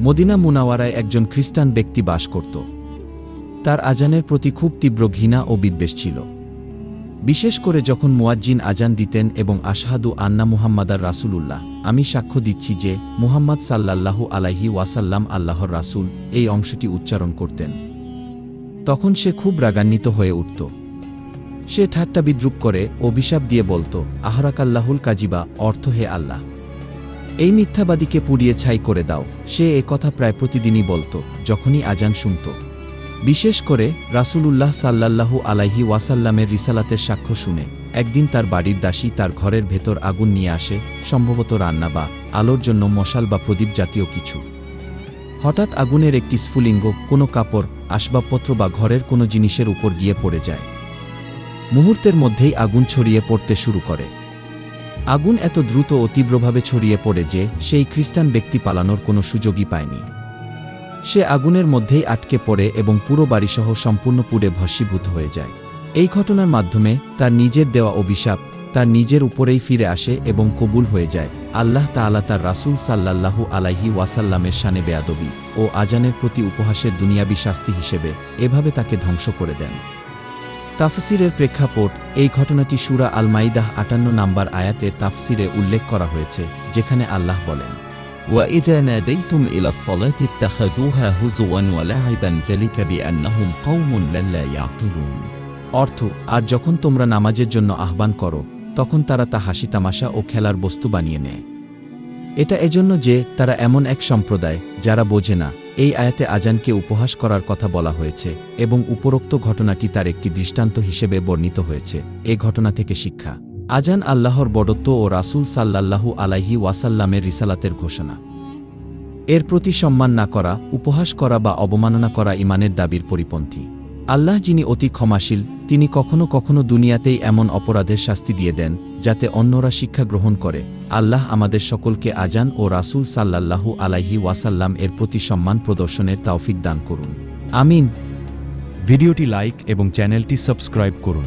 Medina মুনাওয়ারায় একজন খ্রিস্টান ব্যক্তি বাস করত। তার আজানের প্রতি খুব তীব্র ঘৃণা ও বিদ্বেষ ছিল। বিশেষ করে যখন মুয়াজ্জিন আজান দিতেন এবং আশহাদু আন্না মুহাম্মাদার রাসূলুল্লাহ, আমি সাক্ষ্য দিচ্ছি যে মুহাম্মদ সাল্লাল্লাহু আলাইহি ওয়াসাল্লাম আল্লাহর রাসূল, এই অংশটি উচ্চারণ করতেন, তখন সে খুব রাগান্বিত হয়ে উঠত। সে ঠাট্টা বিদ্রূপ করে অভিশাপ দিয়ে বলত, আহরাকাল্লাহুল কাজিবা, অর্থ হে আল্লাহ, এই মিথ্যাবাদীকে পুড়িয়ে ছাই করে দাও। সে এ কথা প্রায় প্রতিদিনই বলত যখনই আজান শুনত। বিশেষ করে রাসূলুল্লাহ সাল্লাল্লাহু আলাইহি ওয়াসাল্লামের রিসালাতের সাক্ষ্য শুনে একদিন তার বাড়ির দাসী তার ঘরের ভেতর আগুন নিয়ে আসে, সম্ভবত রান্না বা আলোর জন্য মশাল বা প্রদীপ জাতীয় কিছু। হঠাৎ আগুনের একটি স্ফুলিঙ্গ কোনো কাপড়, আসবাবপত্র বা ঘরের কোনো জিনিসের উপর গিয়ে পড়ে যায়। মুহূর্তের মধ্যেই আগুন ছড়িয়ে পড়তে শুরু করে। আগুন এত দ্রুত ও তীব্রভাবে ছড়িয়ে পড়ে যে সেই খ্রিস্টান ব্যক্তি পালানোর কোনো সুযোগই পায়নি। সে আগুনের মধ্যেই আটকে পড়ে এবং পুরো বাড়িসহ সম্পূর্ণ পুড়ে ভস্মীভূত হয়ে যায়। এই ঘটনার মাধ্যমে তার নিজের দেওয়া অভিশাপ তার নিজের উপরেই ফিরে আসে এবং কবুল হয়ে যায়। আল্লাহ তাআলা তার রাসূল সাল্লাল্লাহু আলাইহি ওয়াসাল্লামের শানে বেয়াদবি ও আজানের প্রতি উপহাসের দুনিয়াবি শাস্তি হিসেবে এভাবে তাকে ধ্বংস করে দেন। তাফসিরের প্রেক্ষাপট, এই ঘটনাটি সূরা আল মাইদাহ ৫৮ নম্বর আয়াতের তাফসিরে উল্লেখ করা হয়েছে, যেখানে আল্লাহ বলেন, وَإِذَا نَادَيْتُمْ إِلَى الصَّلَاةِ اتَّخَذُوهَا هُزُوًا وَلَعِبًا ذَلِكَ بِأَنَّهُمْ قَوْمٌ لَا يَعْقِلُونَ। অর্থ, আর যখন তোমরা নামাজের জন্য আহ্বান করো তখন তারা তা হাসি তামাশা ও খেলার বস্তু বানিয়ে নেয়। এটা এজন্য যে তারা এমন এক সম্প্রদায় যারা বোঝে না। এই আয়াতে আজানকে উপহাস করার কথা বলা হয়েছে এবং উপরোক্ত ঘটনাটি তার একটি দৃষ্টান্ত হিসেবে বর্ণিত হয়েছে। এ ঘটনা থেকে শিক্ষা, আজান আল্লাহর বড়ত্ব ও রাসূল সাল্লাল্লাহু আলাইহি ওয়াসাল্লামের রিসালাতের ঘোষণা। এর প্রতি সম্মান না করা, উপহাস করা বা অবমাননা করা ঈমানের দাবির পরিপন্থী। আল্লাহ যিনি অতি ক্ষমাশীল, তিনি কখনো কখনো দুনিয়াতেই এমন অপরাধের শাস্তি দিয়ে দেন যাতে অন্যরা শিক্ষা গ্রহণ করে। আল্লাহ আমাদের সকলকে আজান ও রাসূল সাল্লাল্লাহু আলাইহি ওয়াসাল্লাম এর প্রতি সম্মান প্রদর্শনের তৌফিক দান করুন। আমিন। ভিডিওটি লাইক এবং চ্যানেলটি সাবস্ক্রাইব করুন।